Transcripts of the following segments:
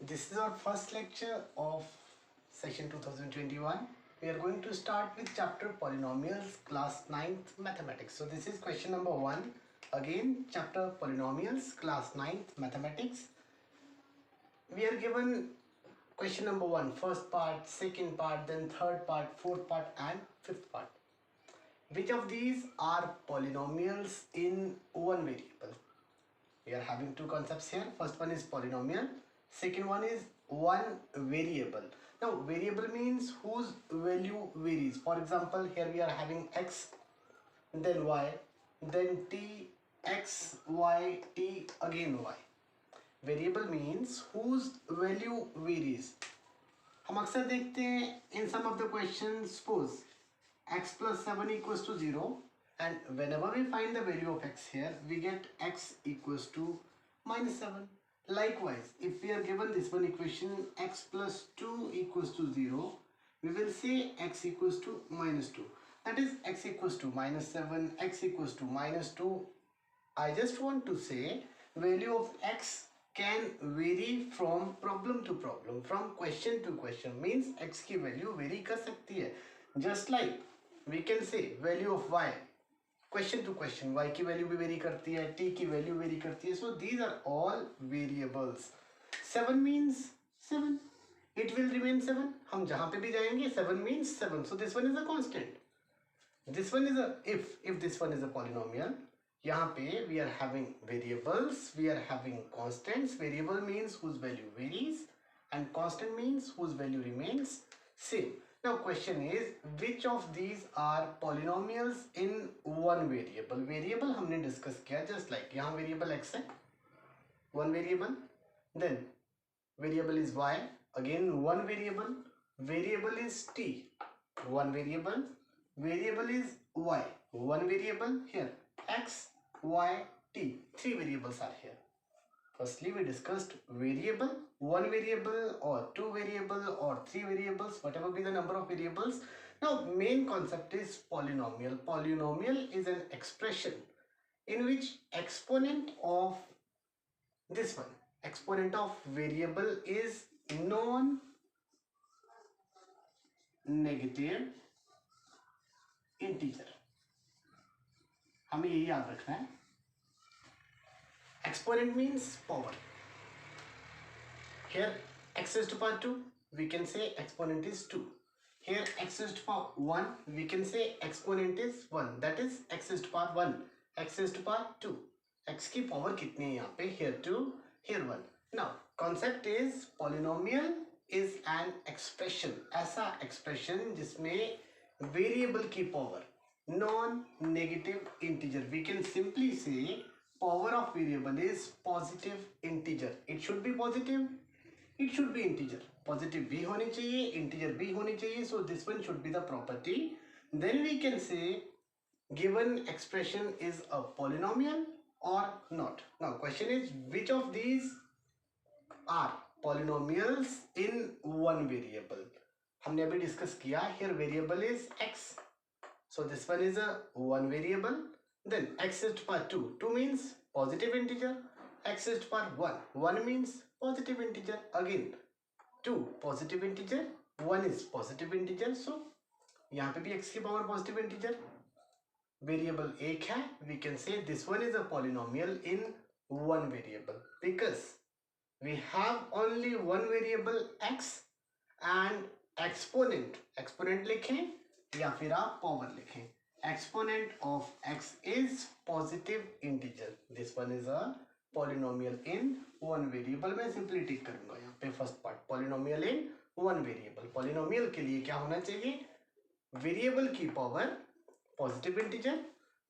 This is our first lecture of session 2021. We are going to start with chapter Polynomials, class 9th Mathematics. So this is question number 1. Again, chapter Polynomials, class 9th Mathematics. We are given question number 1, first part, second part, then third part, fourth part and fifth part. Which of these are polynomials in one variable? We are having two concepts here. First one is polynomial. Second one is one variable. Now variable means whose value varies. For example, here we are having x, then y, then t, x, y, t, again y. Variable means whose value varies. हम अक्सर देखते हैं in some of the questions, suppose x plus 7 equals to 0, and whenever we find the value of x here, we get x equals to minus 7. Likewise, if we are given this one equation, x plus 2 equals to 0, we will say x equals to minus 2. That is, x equals to minus 7, x equals to minus 2. I just want to say value of x can vary from problem to problem, from question to question. Means x की value vary कर सकती है. Just like we can say value of y, question to question, y की value भी vary करती है, t की value vary करती है. So these are all variables. 7 means 7. It will remain 7. हम जहाँ पे भी जाएंगे 7 means 7. So this one is a constant. This one is a if this one is a polynomial. यहाँ पे we are having variables, we are having constants. Variable means whose value varies and constant means whose value remains same. Now question is, which of these are polynomials in one variable? Variable हमने discuss किया, just like यहाँ variable x है, one variable, then variable is y, again one variable, variable is t, one variable, variable is y, one variable, here x, y, t, three variables are here. Firstly, we discussed variable, one variable or two variable or three variables, whatever be the number of variables. Now, main concept is polynomial. Polynomial is an expression in which exponent of this one, exponent of variable is non-negative integer. हमें यही याद रखना है. Exponent means power. Here x is to power 2, we can say exponent is 2. Here x is to power 1, we can say exponent is 1. That is x is to power 1, x is to power 2. x की power कितनी है यहाँ पे? Here 2, here 1. Now concept is polynomial is an expression, ऐसा expression जिसमें variable की power non-negative integer. We can simply say power of variable is positive integer. It should be positive, it should be integer. Positive भी होनी चाहिए, integer भी होनी चाहिए. So this one should be the property. Then we can say given expression is a polynomial or not. Now question is, which of these are polynomials in one variable? हमने अभी discuss किया. Here variable is x. So this one is a one variable. Then x is to power 2. 2 means positive integer. X is to power 1. 1 means positive integer. Again 2 positive integer. 1 is positive integer. So यहाँ पे भी x की power positive integer. Variable एक है. We can say this one is a polynomial in one variable because we have only one variable x and exponent. Exponent लिखें या फिर आप power लिखें. Exponent of x is positive integer. This one is a polynomial in one variable. मैं simply tick करूंगा यहाँ पे first part. Polynomial in one variable. Polynomial के लिए क्या होना चाहिए? Variable की power positive integer.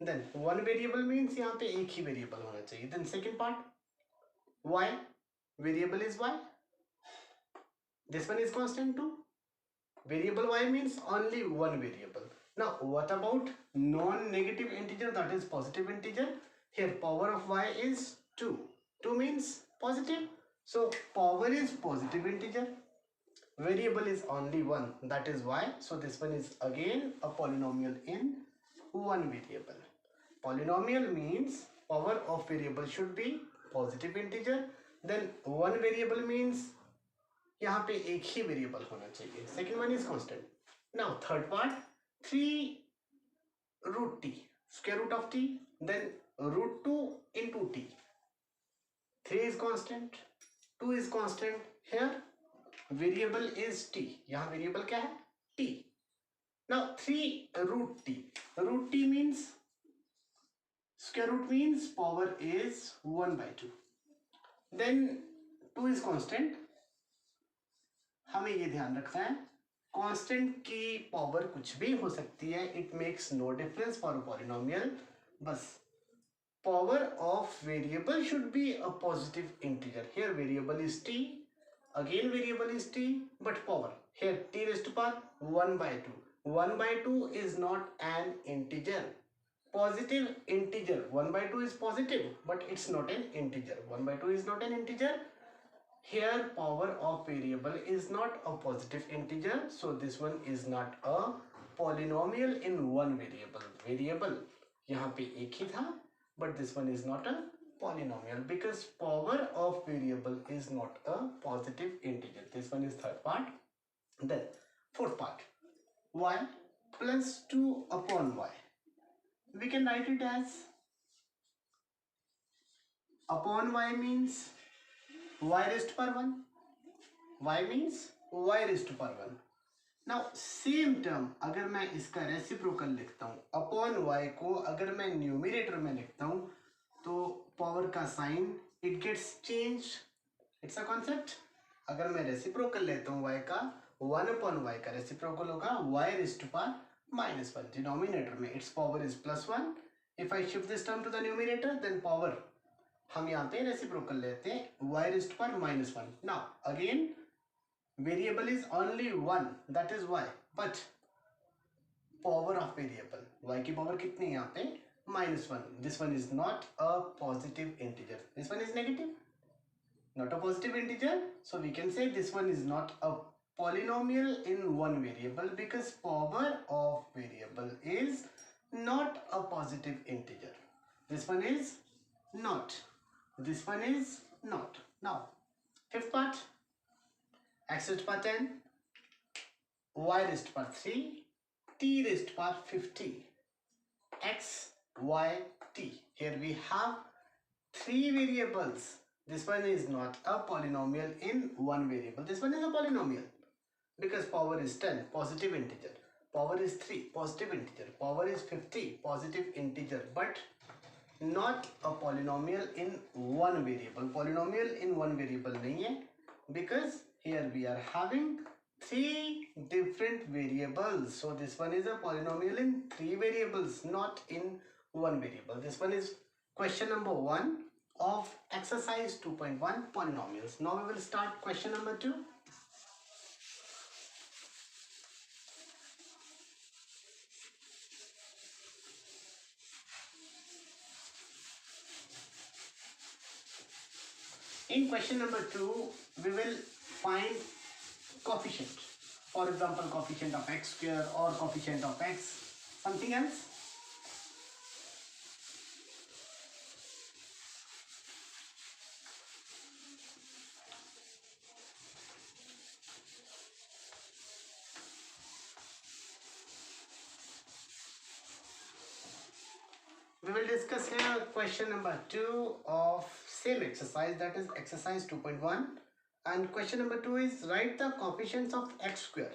Then one variable means यहाँ पे एक ही variable होना चाहिए. Then second part, y. Variable is y. This one is constant too. Variable y means only one variable. Now what about non-negative integer, that is positive integer? Here power of y is 2. 2 means positive. So power is positive integer. Variable is only one, that is y. So this one is again a polynomial in one variable. Polynomial means power of variable should be positive integer. Then one variable means यहाँ पे एक ही variable होना चाहिए. Second one is constant. Now third part, 3 root t, square root of t, then root 2 into t. 3 is constant, 2 is constant. Here variable is t. यहाँ variable क्या है? t. Now 3 root t. Root t means square root means power is 1/2. Then 2 is constant. हमें ये ध्यान रखना है, constant की power कुछ भी हो सकती है. It makes no difference for a polynomial. बस power of variable should be a positive integer. Here variable is t, again variable is t, but power here t raised to power 1/2. 1/2 is not an integer. Positive integer 1/2 is positive, but it's not an integer. 1/2 is not an integer. Here power of variable is not a positive integer, so this one is not a polynomial in one variable. Variable यहाँ पे एक ही था, but this one is not a polynomial because power of variable is not a positive integer. This one is third part. Then fourth part, y plus 2 upon y. We can write it as upon y means y raised to power 1. y means y raised to power 1. Now same term अगर मैं इसका reciprocal लिखता हूँ, upon y को अगर मैं numerator में लिखता हूँ तो पावर का sign it gets change. It's a concept. अगर मैं रेसिप्रोकल लेता हूँ y का, 1 अपॉन y का रेसिप्रोकल होगा y raised to power -1. Denominator में it's power is +1. If I shift this term to the numerator then power हम यहाँ पे रेसिप्रोकल लेते हैं y raised to power -1. Now again variable is only one, that is y, but power of variable y की power कितनी है यहाँ पे? -1. This one is not a positive integer. This one is negative, not a positive integer. So we can say this one is not a polynomial in one variable because power of variable is not a positive integer. This one is not. This one is not. Now fifth part, x raised to power 10, y raised to power 3, t raised to power 50, x, y, t. Here we have 3 variables. This one is not a polynomial in one variable. This one is a polynomial because power is 10, positive integer. Power is 3, positive integer. Power is 50, positive integer. But not a polynomial in one variable. Polynomial in one variable नहीं है because here we are having 3 different variables. So this one is a polynomial in 3 variables, not in one variable. This one is question number 1 of exercise 2.1 polynomials. Now we will start question number 2. In question number 2, we will find coefficient. For example, coefficient of x square or coefficient of x, something else. We will discuss here question number 2 of same exercise, that is exercise 2.1. And question number 2 is write the coefficients of x square.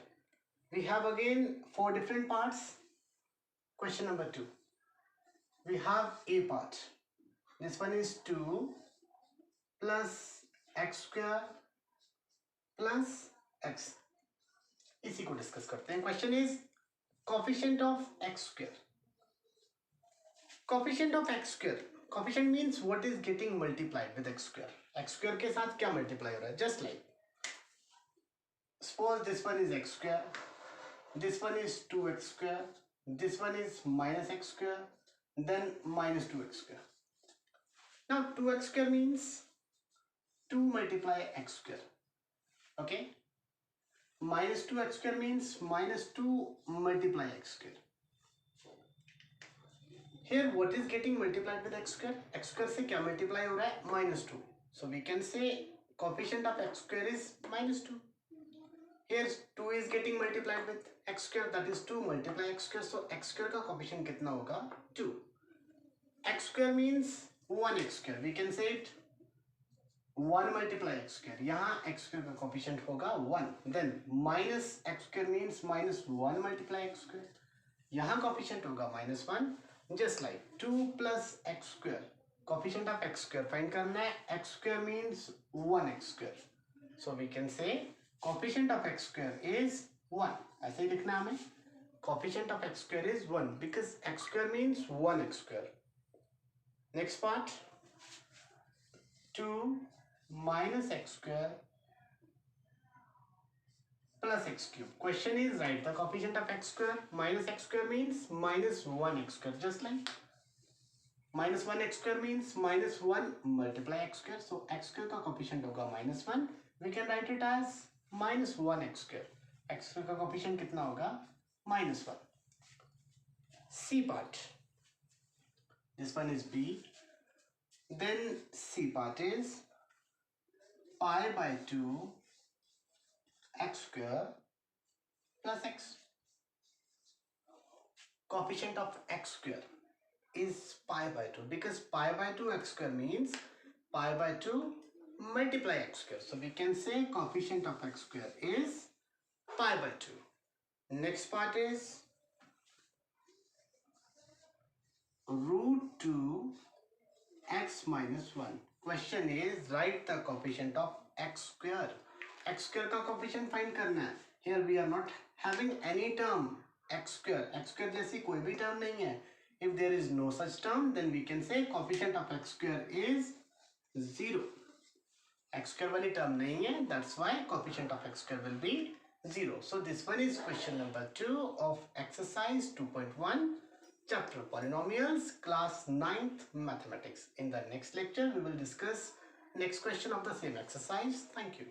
We have again 4 different parts. Question number 2. We have a part. This one is 2 plus x square plus x. इसी को discuss करते हैं. Question is coefficient of x square. Coefficient of x square. Coefficient means what is getting multiplied with x square. X square के साथ क्या multiply हो रहा है? Just like suppose this one is x square, this one is 2x square, this one is minus x square, then minus 2x square. Now 2x square means 2 multiply x square. Okay. Minus 2x square means minus 2 multiply x square. Here what is getting multiplied with x square? X square से क्या multiply हो रहा है? -2. So we can say coefficient of x square is -2. here 2 is getting multiplied with x square, that is 2 multiply x square. So x square का coefficient कितना होगा? 2. X square means 1x square. We can say it 1 multiply x square. यहाँ x square का coefficient होगा 1. Then minus x square means minus 1 multiply x square. यहाँ coefficient होगा minus 1. Just like 2 plus x square. Coefficient of x square find करना है. X square means 1x square. So we can say coefficient of x square is 1. ऐसे ही लिखना हमें. Coefficient of x square is 1 because x square means 1x square. Next part, 2 minus x square plus x cube. Question is write the coefficient of x square. Minus x square means minus 1x square. Just like minus 1x square means minus 1 multiply x square. So x square का coefficient होगा minus 1. We can write it as minus 1x square. X square का coefficient कितना होगा? Minus 1. C part. This one is B. Then C part is pi by 2 x square plus x. Coefficient of x square is pi by 2 because pi by 2 x square means pi by 2 multiply x square. So we can say coefficient of x square is pi by 2. Next part is root 2 x minus 1. Question is write the coefficient of x square. X square का coefficient find करना है. Here we are not having any term x square. X square जैसी कोई भी term नहीं है. If there is no such term, then we can say coefficient of x square is 0. X square वाली term नहीं है. That's why coefficient of x square will be 0. So this one is question number 2 of exercise 2.1. Chapter Polynomials, class 9th Mathematics. In the next lecture, we will discuss next question of the same exercise. Thank you.